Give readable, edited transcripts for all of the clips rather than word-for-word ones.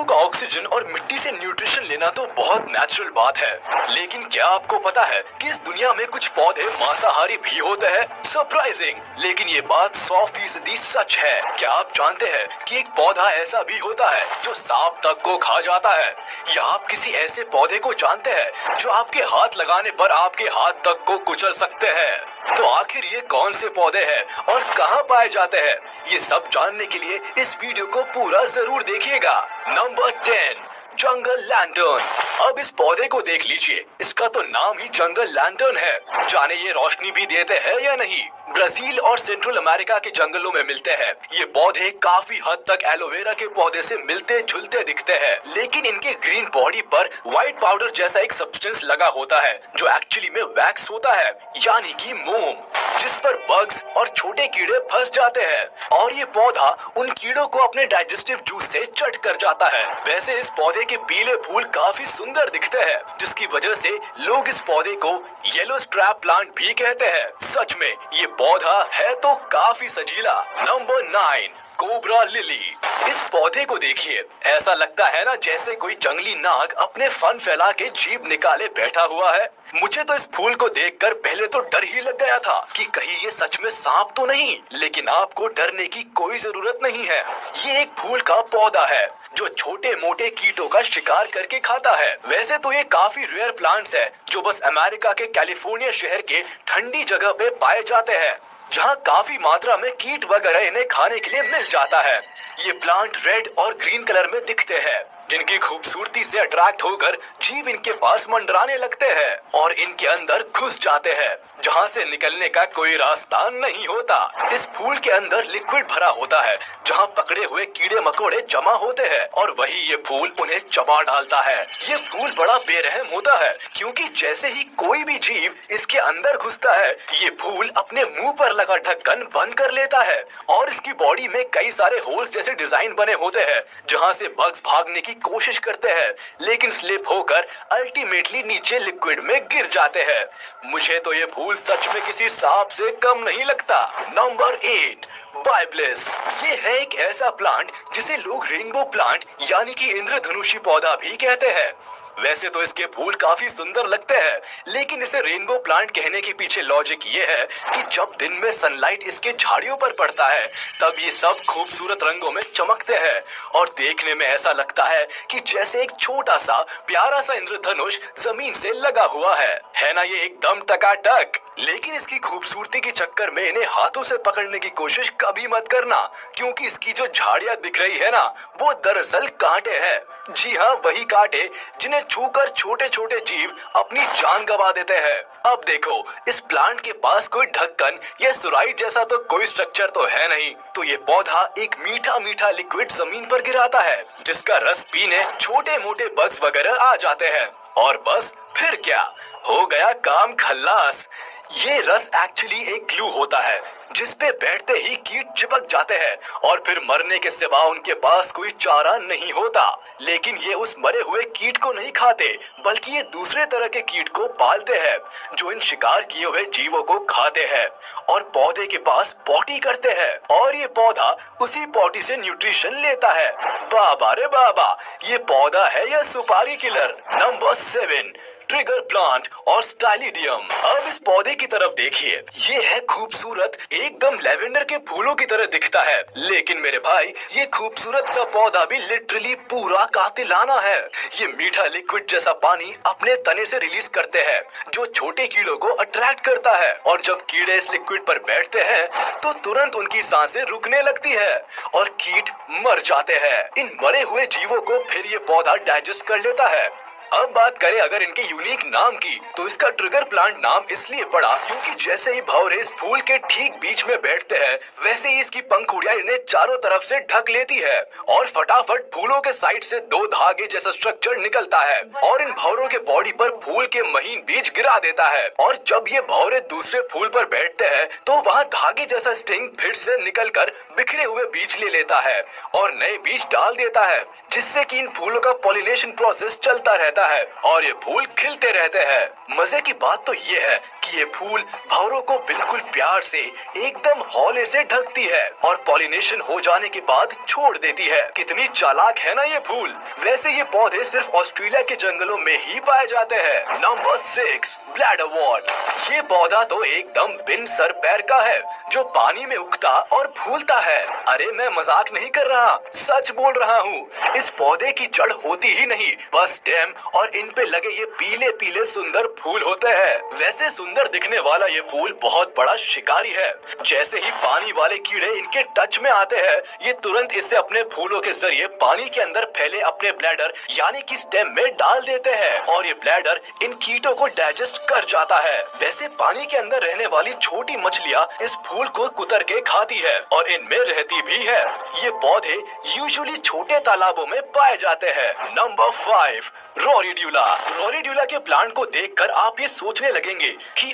फूलों का ऑक्सीजन और मिट्टी से न्यूट्रिशन लेना तो बहुत नेचुरल बात है, लेकिन क्या आपको पता है कि इस दुनिया में कुछ पौधे मांसाहारी भी होते हैं? सरप्राइजिंग, लेकिन ये बात 100% सच है। क्या आप जानते हैं कि एक पौधा ऐसा भी होता है जो सांप तक को खा जाता है? या आप किसी ऐसे पौधे को जानते हैं जो आपके हाथ लगाने पर आपके हाथ तक को कुचल सकते हैं? तो आखिर ये कौन से पौधे हैं और कहाँ पाए जाते हैं? ये सब जानने के लिए इस वीडियो को पूरा जरूर देखिएगा। नंबर 10, जंगल लैंटर्न। अब इस पौधे को देख लीजिए, इसका तो नाम ही जंगल लैंटर्न है। जाने ये रोशनी भी देते हैं या नहीं? ब्राजील और सेंट्रल अमेरिका के जंगलों में मिलते हैं। ये पौधे काफी हद तक एलोवेरा के पौधे से मिलते जुलते दिखते हैं, लेकिन इनके ग्रीन बॉडी पर व्हाइट पाउडर जैसा एक सब्सटेंस लगा होता है जो एक्चुअली में वैक्स होता है, यानी कि मोम, जिस पर बग्स और छोटे कीड़े फंस जाते हैं और ये पौधा उन कीड़ों को अपने डाइजेस्टिव जूस से चट कर जाता है। वैसे इस पौधे के पीले फूल काफी सुंदर दिखते हैं, जिसकी वजह से लोग इस पौधे को येलो स्ट्रैप प्लांट भी कहते हैं। सच में ये पौधा है तो काफी सजीला। Number 9, cobra lily. इस पौधे को देखिए, ऐसा लगता है ना जैसे कोई जंगली नाग अपने फन फैला के जीभ निकाले बैठा हुआ है। मुझे तो इस फूल को देखकर पहले तो डर ही लग गया था कि कहीं ये सच में सांप तो नहीं, लेकिन आपको डरने की कोई जरूरत नहीं है। ये एक फूल का पौधा है जो छोटे मोटे कीटों का शिकार करके खाता है। वैसे तो ये काफी रेयर प्लांट्स है जो बस अमेरिका के कैलिफोर्निया शहर के ठंडी जगह पे पाए जाते हैं, जहाँ काफी मात्रा में कीट वगैरह इन्हें खाने के लिए मिल जाता है। ये प्लांट रेड और ग्रीन कलर में दिखते हैं, जिनकी खूबसूरती से अट्रैक्ट होकर जीव इनके पास मंडराने लगते हैं और इनके अंदर घुस जाते हैं, जहाँ से निकलने का कोई रास्ता नहीं होता। इस फूल के अंदर लिक्विड भरा होता है, जहाँ पकड़े हुए कीड़े मकोड़े जमा होते हैं और वही ये फूल उन्हें चबा डालता है। ये फूल बड़ा बेरहम होता है, क्योंकि जैसे ही कोई भी जीव इसके अंदर घुसता है, ये फूल अपने मुंह पर लगा ढक्कन बंद कर लेता है और इसकी बॉडी में कई सारे होल्स जैसे डिजाइन बने होते हैं, जहाँ से बग्स भागने की कोशिश करते हैं, लेकिन स्लिप होकर अल्टीमेटली नीचे लिक्विड में गिर जाते हैं। मुझे तो ये फूल सच में किसी सांप से कम नहीं लगता। नंबर 8, बाइब्लिस। ये है एक ऐसा प्लांट जिसे लोग रेनबो प्लांट यानी कि इंद्रधनुषी पौधा भी कहते हैं। वैसे तो इसके फूल काफी सुंदर लगते हैं, लेकिन इसे रेनबो प्लांट कहने के पीछे लॉजिक ये है कि जब दिन में सनलाइट इसके झाड़ियों पर पड़ता है, तब ये सब खूबसूरत रंगों में चमकते हैं और देखने में ऐसा लगता है कि जैसे एक छोटा सा प्यारा सा इंद्रधनुष जमीन से लगा हुआ है ना? ये एकदम टकाटक। लेकिन इसकी खूबसूरती के चक्कर में इन्हें हाथों से पकड़ने की कोशिश कभी मत करना, क्योंकि इसकी जो झाड़ियां दिख रही है ना, वो दरअसल कांटे हैं। जी हाँ, वही कांटे जिन्हें छूकर छोटे छोटे जीव अपनी जान गंवा देते हैं। अब देखो, इस प्लांट के पास कोई ढक्कन या सुराही जैसा तो कोई स्ट्रक्चर तो है नहीं, तो ये पौधा एक मीठा मीठा लिक्विड जमीन पर गिराता है, जिसका रस पीने छोटे मोटे बग्स वगैरह आ जाते हैं और बस फिर क्या हो गया काम खल्लास। ये रस एक्चुअली एक ग्लू होता है, जिसपे बैठते ही कीट चिपक जाते हैं और फिर मरने के सिवा उनके पास कोई चारा नहीं होता। लेकिन ये उस मरे हुए कीट को नहीं खाते, बल्कि ये दूसरे तरह के कीट को पालते हैं जो इन शिकार किए हुए जीवों को खाते हैं और पौधे के पास पॉटी करते हैं और ये पौधा उसी पॉटी से न्यूट्रिशन लेता है। बाबा रे बाबा, ये पौधा है या सुपारी किलर। नंबर 7, ट्रिगर प्लांट और स्टाइलिडियम। अब इस पौधे की तरफ देखिए, ये है खूबसूरत, एकदम लेवेंडर के फूलों की तरह दिखता है, लेकिन मेरे भाई ये खूबसूरत सा पौधा भी लिटरली पूरा कातिलाना है। ये मीठा लिक्विड जैसा पानी अपने तने से रिलीज करते हैं, जो छोटे कीड़ों को अट्रैक्ट करता है और जब कीड़े इस लिक्विड पर बैठते हैं तो तुरंत उनकी सांसें रुकने लगती है और कीट मर जाते हैं। इन मरे हुए जीवों को फिर ये पौधा डाइजेस्ट कर लेता है। अब बात करें अगर इनके यूनिक नाम की, तो इसका ट्रिगर प्लांट नाम इसलिए पड़ा क्योंकि जैसे ही भंवरे इस फूल के ठीक बीच में बैठते हैं, वैसे ही इसकी पंखुड़ियां इन्हें चारों तरफ से ढक लेती है और फटाफट फूलों के साइड से 2 धागे जैसा स्ट्रक्चर निकलता है और इन भंवरों के बॉडी पर फूल के महीन बीज गिरा देता है। और जब ये भंवरे दूसरे फूल पर बैठते हैं, तो वहाँ धागे जैसा स्टिंग फिर से निकलकर बिखरे हुए बीज ले लेता है और नए बीज डाल देता है, जिससे कि इन फूलों का पॉलिनेशन प्रोसेस चलता रहता है और ये फूल खिलते रहते हैं। मजे की बात तो ये है कि ये फूल भंवरों को बिल्कुल प्यार से एकदम हौले से ढकती है और पॉलिनेशन हो जाने के बाद छोड़ देती है। कितनी चालाक है ना ये फूल। वैसे ये पौधे सिर्फ ऑस्ट्रेलिया के जंगलों में ही पाए जाते हैं। Number 6, bladderwort. ये पौधा तो एकदम बिन सर पैर का है जो पानी में उगता और फूलता है। अरे मैं मजाक नहीं कर रहा, सच बोल रहा हूँ। इस पौधे की जड़ होती ही नहीं, बस स्टेम और इन पे लगे ये पीले पीले सुंदर फूल होते हैं। वैसे सुंदर दिखने वाला ये फूल बहुत बड़ा शिकारी है। जैसे ही पानी वाले कीड़े इनके टच में आते हैं, ये तुरंत इसे अपने फूलों के जरिए पानी के अंदर फैले अपने ब्लैडर यानी कि स्टेम में डाल देते हैं और ये ब्लैडर इन कीटों को डाइजेस्ट कर जाता है। वैसे पानी के अंदर रहने वाली छोटी मछलियाँ इस फूल को कुतर के खाती है और इनमें रहती भी है। ये पौधे यूजुअली छोटे तालाबों में पाए जाते हैं। नंबर 5, रोरीड्यूला। रोरीड्यूला के प्लांट को देखकर आप ये सोचने लगेंगे कि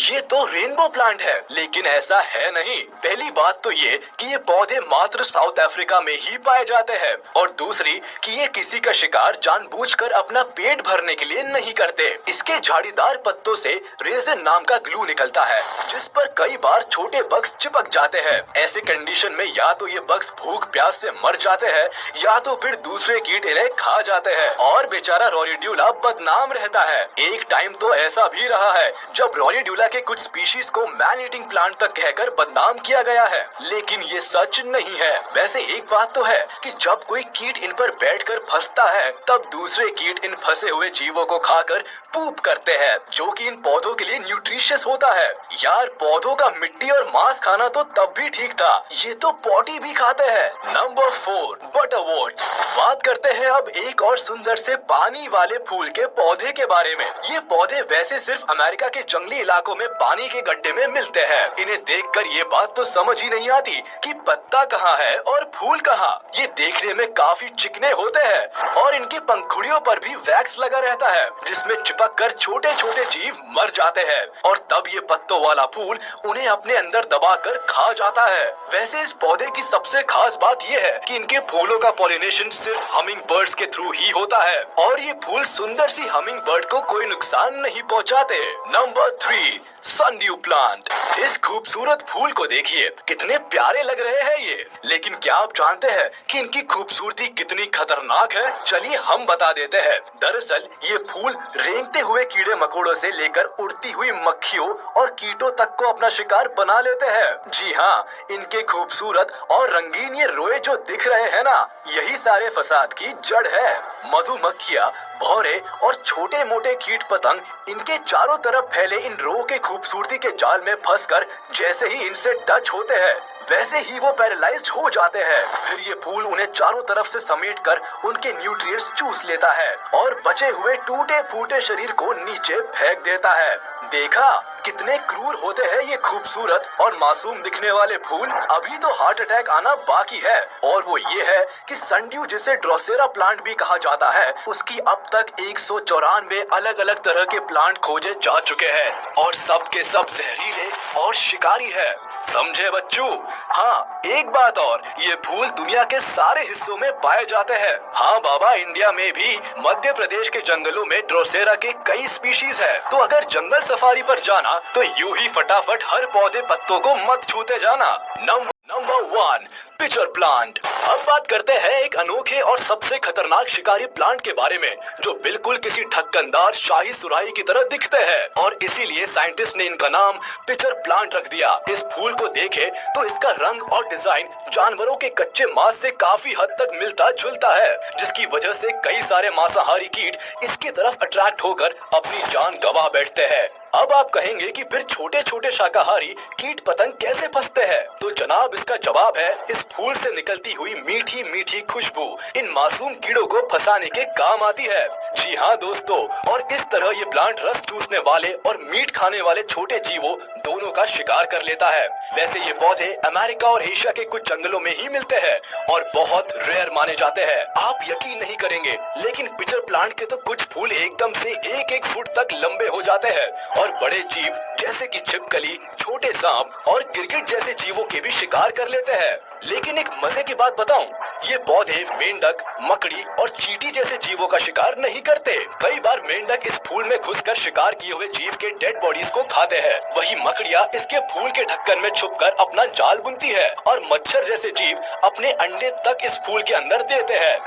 ये तो रेनबो प्लांट है, लेकिन ऐसा है नहीं। पहली बात तो ये कि ये पौधे मात्र साउथ अफ्रीका में ही पाए जाते हैं और दूसरी कि ये किसी का शिकार जानबूझकर अपना पेट भरने के लिए नहीं करते। इसके झाड़ीदार पत्तों से रेजिन नाम का ग्लू निकलता है जिस पर कई बार छोटे बग्स चिपक जाते हैं। ऐसे कंडीशन में या तो ये बग्स भूख प्यास से मर जाते हैं या तो फिर दूसरे कीट इन्हें खा जाते हैं और बेचारा रोरीड्यूला बदनाम रहता है। एक टाइम तो ऐसा भी रहा है जब रोरीड्यूला के कुछ स्पीशीज को मैन ईटिंग प्लांट तक कहकर बदनाम किया गया है, लेकिन ये सच नहीं है। वैसे एक बात तो है कि जब कोई कीट इन पर बैठकर फंसता है तब दूसरे कीट इन फंसे हुए जीवों को खाकर पूप करते हैं, जो कि इन पौधों के लिए न्यूट्रिशियस होता है। यार पौधों का मिट्टी और मांस खाना तो तब भी ठीक था, ये तो पॉटी भी खाते हैं। नंबर 4, बटरवर्ट्स। बात करते हैं अब एक और सुंदर से पानी वाले फूल के पौधे के बारे में। ये पौधे वैसे सिर्फ अमेरिका के जंगली इलाकों में पानी के गड्ढे में मिलते हैं। इन्हें देखकर ये बात तो समझ ही नहीं आती कि पत्ता कहाँ है और फूल कहाँ। ये देखने में काफी चिकने होते हैं और इनकी पंखुड़ियों पर भी वैक्स लगा रहता है जिसमें चिपक कर छोटे छोटे जीव मर जाते हैं और तब ये पत्तों वाला फूल उन्हें अपने अंदर दबाकर खा जाता है। वैसे इस पौधे की सबसे खास बात ये है कि इनके फूलों का पॉलिनेशन सिर्फ हमिंग बर्ड्स के थ्रू ही होता है और ये फूल सुंदर सी हमिंग बर्ड को कोई नुकसान नहीं पहुंचाते। Number 3, sundew plant. इस खूबसूरत फूल को देखिए, कितने प्यारे लग रहे हैं ये, लेकिन क्या आप जानते हैं कि इनकी खूबसूरती कितनी खतरनाक है? चलिए हम बता देते हैं। दरअसल ये फूल रेंगते हुए कीड़े मकोड़ों से लेकर उड़ती हुई मक्खियों और कीटों तक को अपना शिकार बना लेते हैं। जी हाँ, इनके खूबसूरत और रंगीन ये रोए जो दिख रहे हैं ना, यही सारे फसाद की जड़ है। मधुमक्खियाँ, भौरे और छोटे मोटे कीट पतंग इनके चारों तरफ फैले इन रो के खूबसूरती के जाल में फंसकर जैसे ही इनसे टच होते हैं वैसे ही वो पैरालाइज्ड हो जाते हैं। फिर ये फूल उन्हें चारों तरफ से समेटकर उनके न्यूट्रिएंट्स चूस लेता है और बचे हुए टूटे फूटे शरीर को नीचे फेंक देता है। देखा कितने क्रूर होते हैं ये खूबसूरत और मासूम दिखने वाले फूल। अभी तो हार्ट अटैक आना बाकी है और वो ये है कि सनड्यू, जिसे ड्रोसेरा प्लांट भी कहा जाता है, उसकी अब तक 194 अलग अलग तरह के प्लांट खोजे जा चुके हैं और सब के सब जहरीले और शिकारी है। समझे बच्चों? हाँ, एक बात और, ये फूल दुनिया के सारे हिस्सों में पाए जाते हैं। हाँ बाबा, इंडिया में भी मध्य प्रदेश के जंगलों में ड्रोसेरा के कई स्पीशीज है। तो अगर जंगल सफारी पर जाना तो यूं ही फटाफट हर पौधे पत्तों को मत छूते जाना। Number 1, pitcher plant. अब बात करते हैं एक अनोखे और सबसे खतरनाक शिकारी प्लांट के बारे में जो बिल्कुल किसी ढक्कनदार शाही सुराही की तरह दिखते हैं और इसीलिए साइंटिस्ट ने इनका नाम पिचर प्लांट रख दिया। इस फूल को देखे तो इसका रंग और डिजाइन जानवरों के कच्चे मांस से काफी हद तक मिलता जुलता है, जिसकी वजह से कई सारे मांसाहारी कीट इसकी तरफ अट्रैक्ट होकर अपनी जान गंवा बैठते हैं। अब आप कहेंगे कि फिर छोटे छोटे शाकाहारी कीट पतंग कैसे फंसते हैं? तो जनाब, इसका जवाब है इस फूल से निकलती हुई मीठी मीठी खुशबू इन मासूम कीड़ों को फंसाने के काम आती है। जी हाँ दोस्तों, और इस तरह ये प्लांट रस चूसने वाले और मीट खाने वाले छोटे जीवों दोनों का शिकार कर लेता है। वैसे ये पौधे अमेरिका और एशिया के कुछ जंगलों में ही मिलते हैं और बहुत रेयर माने जाते हैं। आप यकीन नहीं करेंगे, लेकिन पिचर प्लांट के तो कुछ फूल एकदम से 1-1 फुट तक लंबे हो जाते हैं और बड़े जीव जैसे कि छिपकली, छोटे सांप और गिरगिट जैसे जीवों के भी शिकार कर लेते हैं। लेकिन एक मजे की बात बताऊं, ये पौधे मेंढक, मकड़ी और चींटी जैसे जीवों का शिकार नहीं करते। कई बार मेंढक इस फूल में घुसकर शिकार किए हुए जीव के डेड बॉडीज को खाते हैं। वही मकड़ियां इसके फूल के ढक्कन में छुपकर अपना जाल बुनती है और मच्छर जैसे जीव अपने अंडे तक इस फूल के अंदर देते हैं।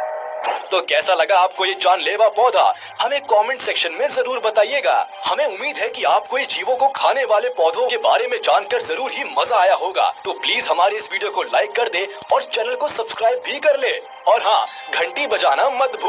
तो कैसा लगा आपको ये जानलेवा पौधा? हमें कमेंट सेक्शन में जरूर बताइएगा। हमें उम्मीद है कि आपको ये जीवों को खाने वाले पौधों के बारे में जानकर जरूर ही मजा आया होगा। तो प्लीज हमारे इस वीडियो को लाइक कर दे और चैनल को सब्सक्राइब भी कर ले। और हाँ, घंटी बजाना मत भूलिए।